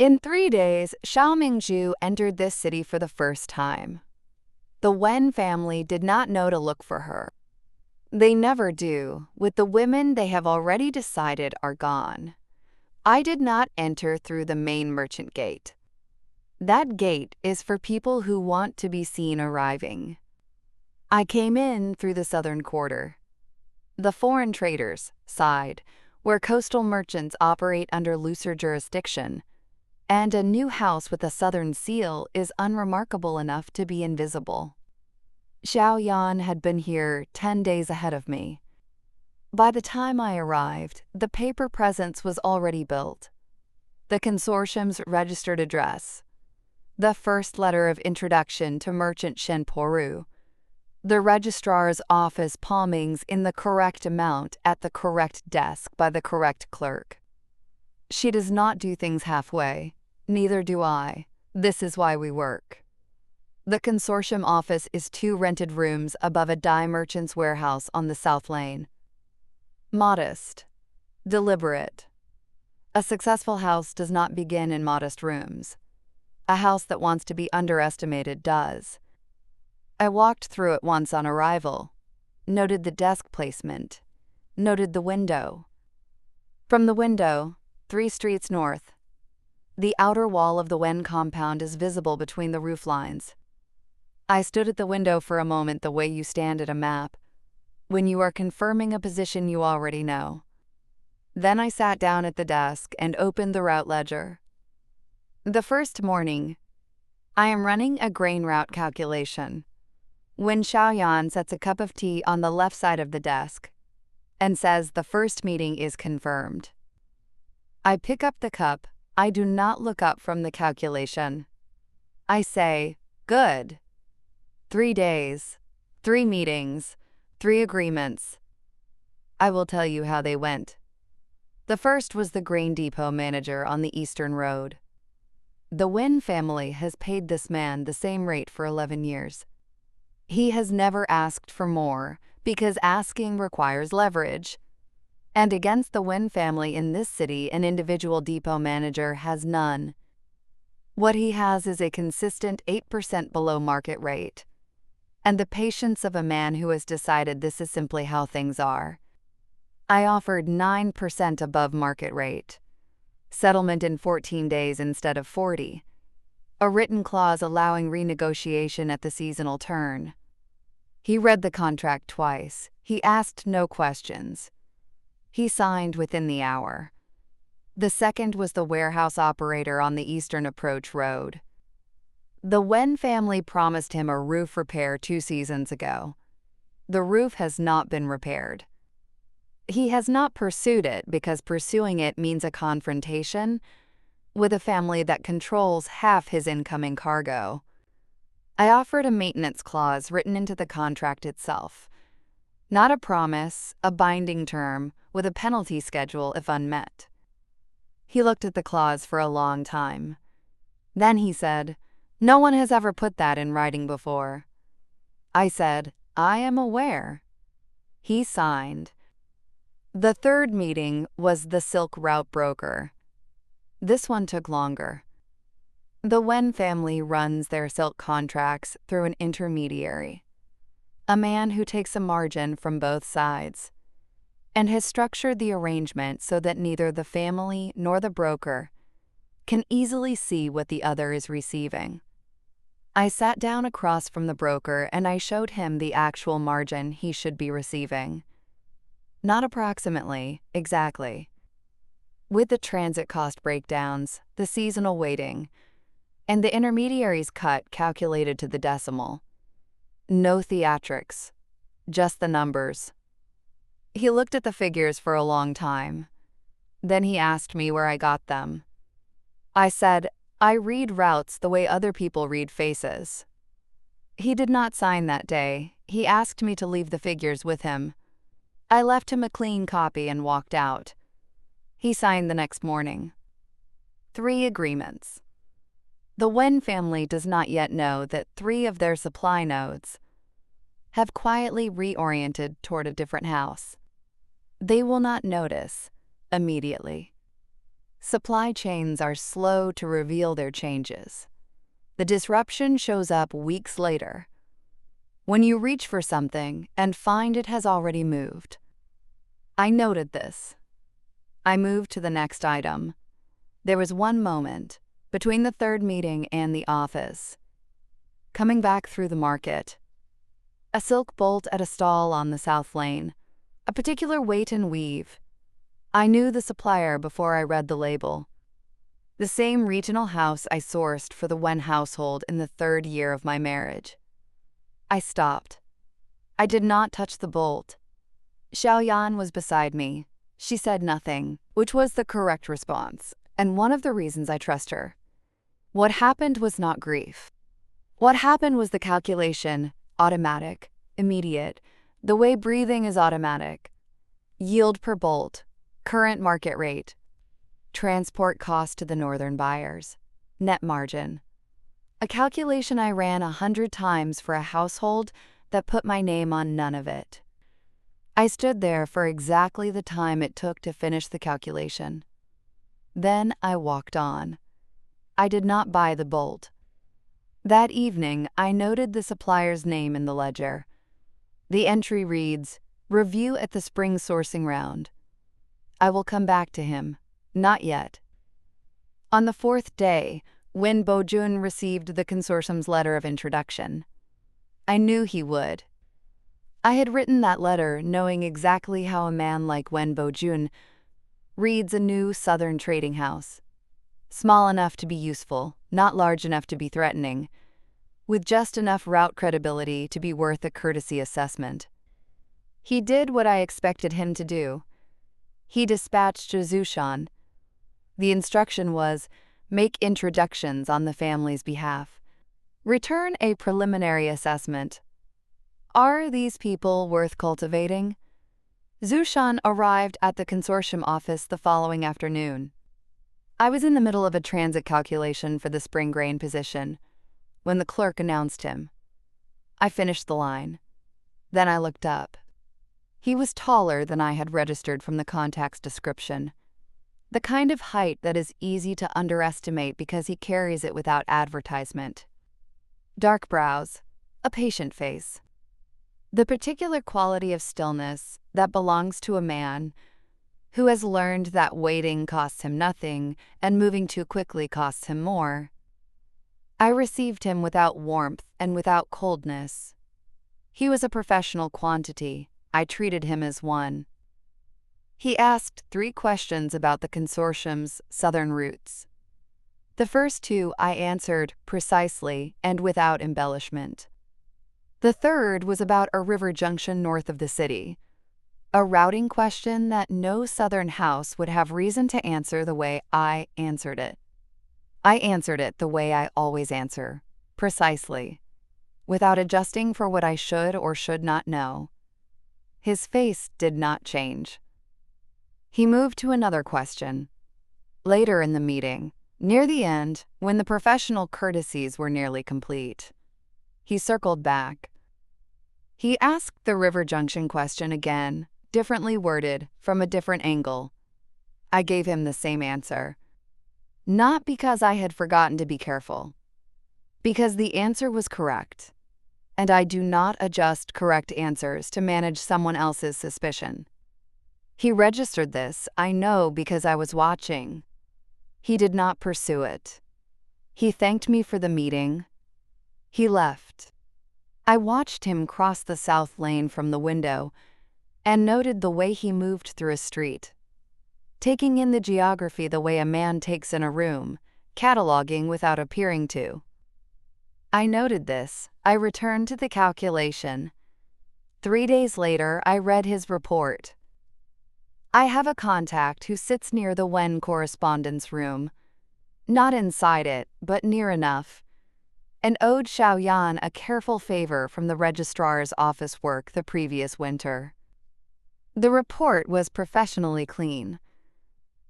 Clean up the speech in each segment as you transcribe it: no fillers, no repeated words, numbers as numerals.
In 3 days, Xiao Mingzhu entered this city for the first time. The Wen family did not know to look for her. They never do, with the women they have already decided are gone. I did not enter through the main merchant gate. That gate is for people who want to be seen arriving. I came in through the southern quarter. The foreign traders side, where coastal merchants operate under looser jurisdiction, and a new house with a southern seal is unremarkable enough to be invisible. Xiao Yan had been here 10 days ahead of me. By the time I arrived, the paper presence was already built. The Consortium's registered address, the first letter of introduction to merchant Shen Poru, the registrar's office palmings in the correct amount at the correct desk by the correct clerk. She does not do things halfway, neither do I. This is why we work. The Consortium office is 2 rented rooms above a dye merchant's warehouse on the South Lane. Modest. Deliberate. A successful house does not begin in modest rooms. A house that wants to be underestimated does. I walked through it once on arrival, noted the desk placement, noted the window. From the window, 3 streets north, the outer wall of the Wen compound is visible between the roof lines. I stood at the window for a moment the way you stand at a map, when you are confirming a position you already know. Then I sat down at the desk and opened the route ledger. The first morning, I am running a grain route calculation. When Xiao Yan sets a cup of tea on the left side of the desk and says the first meeting is confirmed. I pick up the cup. I do not look up from the calculation. I say, good. 3 days, 3 meetings, 3 agreements. I will tell you how they went. The first was the grain depot manager on the Eastern Road. The Wen family has paid this man the same rate for 11 years. He has never asked for more because asking requires leverage. And against the Wen family in this city, an individual depot manager has none. What he has is a consistent 8% below market rate, and the patience of a man who has decided this is simply how things are. I offered 9% above market rate, settlement in 14 days instead of 40, a written clause allowing renegotiation at the seasonal turn. He read the contract twice. He asked no questions. He signed within the hour. The second was the warehouse operator on the Eastern Approach Road. The Wen family promised him a roof repair 2 seasons ago. The roof has not been repaired. He has not pursued it because pursuing it means a confrontation with a family that controls half his incoming cargo. I offered a maintenance clause written into the contract itself. Not a promise, a binding term with a penalty schedule if unmet. He looked at the clause for a long time. Then he said, "No one has ever put that in writing before." I said, "I am aware." He signed. The third meeting was the silk route broker. This one took longer. The Wen family runs their silk contracts through an intermediary, a man who takes a margin from both sides, and has structured the arrangement so that neither the family nor the broker can easily see what the other is receiving. I sat down across from the broker and I showed him the actual margin he should be receiving. Not approximately, exactly. With the transit cost breakdowns, the seasonal weighting, and the intermediary's cut calculated to the decimal. No theatrics, just the numbers. He looked at the figures for a long time. Then he asked me where I got them. I said, I read routes the way other people read faces. He did not sign that day. He asked me to leave the figures with him. I left him a clean copy and walked out. He signed the next morning. 3 agreements. The Wen family does not yet know that 3 of their supply nodes have quietly reoriented toward a different house. They will not notice immediately. Supply chains are slow to reveal their changes. The disruption shows up weeks later, when you reach for something and find it has already moved. I noted this. I moved to the next item. There was one moment, between the third meeting and the office. Coming back through the market. A silk bolt at a stall on the south lane. A particular weight and weave. I knew the supplier before I read the label. The same regional house I sourced for the Wen household in the third year of my marriage. I stopped. I did not touch the bolt. Xiao Yan was beside me. She said nothing, which was the correct response, and one of the reasons I trust her. What happened was not grief. What happened was the calculation, automatic, immediate, the way breathing is automatic. Yield per bolt, current market rate, transport cost to the northern buyers, net margin. A calculation I ran 100 times for a household that put my name on none of it. I stood there for exactly the time it took to finish the calculation. Then I walked on. I did not buy the bolt. That evening, I noted the supplier's name in the ledger. The entry reads, "Review at the spring sourcing round." I will come back to him. Not yet. On the fourth day, Wen Bojun received the consortium's letter of introduction. I knew he would. I had written that letter knowing exactly how a man like Wen Bojun reads a new southern trading house. Small enough to be useful, not large enough to be threatening, with just enough route credibility to be worth a courtesy assessment. He did what I expected him to do. He dispatched Zushan. The instruction was, make introductions on the family's behalf. Return a preliminary assessment. Are these people worth cultivating? Zushan arrived at the consortium office the following afternoon. I was in the middle of a transit calculation for the spring grain position when the clerk announced him. I finished the line. Then I looked up. He was taller than I had registered from the contact's description. The kind of height that is easy to underestimate because he carries it without advertisement. Dark brows, a patient face. The particular quality of stillness that belongs to a man who has learned that waiting costs him nothing and moving too quickly costs him more. I received him without warmth and without coldness. He was a professional quantity. I treated him as one. He asked 3 questions about the consortium's southern routes. The first 2 I answered precisely and without embellishment. The third was about a river junction north of the city, a routing question that no southern house would have reason to answer the way I answered it. I answered it the way I always answer, precisely, without adjusting for what I should or should not know. His face did not change. He moved to another question. Later in the meeting, near the end, when the professional courtesies were nearly complete, he circled back. He asked the river junction question again, differently worded, from a different angle. I gave him the same answer. Not because I had forgotten to be careful, because the answer was correct, and I do not adjust correct answers to manage someone else's suspicion. He registered this, I know, because I was watching. He did not pursue it. He thanked me for the meeting. He left. I watched him cross the south lane from the window and noted the way he moved through a street, taking in the geography the way a man takes in a room, cataloging without appearing to. I noted this. I returned to the calculation. 3 days later, I read his report. I have a contact who sits near the Wen correspondence room, not inside it, but near enough, and owed Xiao Yan a careful favor from the registrar's office work the previous winter. The report was professionally clean.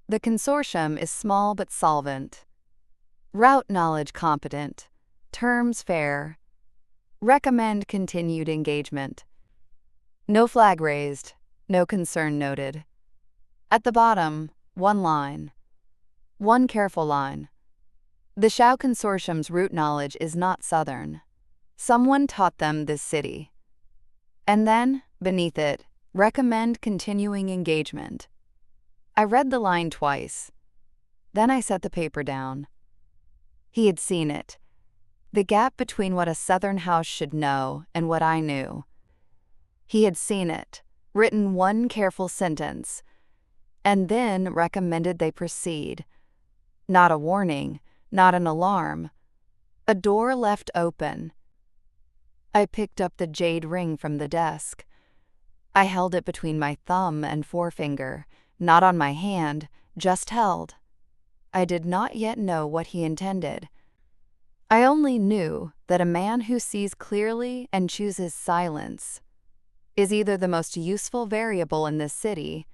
The consortium is small but solvent. Route knowledge competent. Terms fair. Recommend continued engagement. No flag raised. No concern noted. At the bottom, one line. One careful line. The Xiao Consortium's root knowledge is not Southern. Someone taught them this city. And then, beneath it, recommend continuing engagement. I read the line twice. Then I set the paper down. He had seen it. The gap between what a Southern house should know and what I knew. He had seen it, written one careful sentence, and then recommended they proceed. Not a warning, not an alarm. A door left open. I picked up the jade ring from the desk. I held it between my thumb and forefinger, not on my hand, just held. I did not yet know what he intended. I only knew that a man who sees clearly and chooses silence is either the most useful variable in this city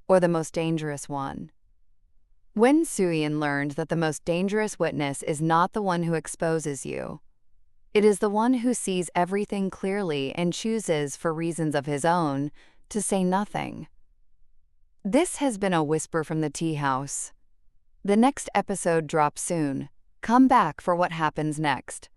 or the most dangerous one. Wen Bojun learned that the most dangerous witness is not the one who exposes you. It is the one who sees everything clearly and chooses, for reasons of his own, to say nothing. This has been a whisper from the Teahouse. The next episode drops soon. Come back for what happens next.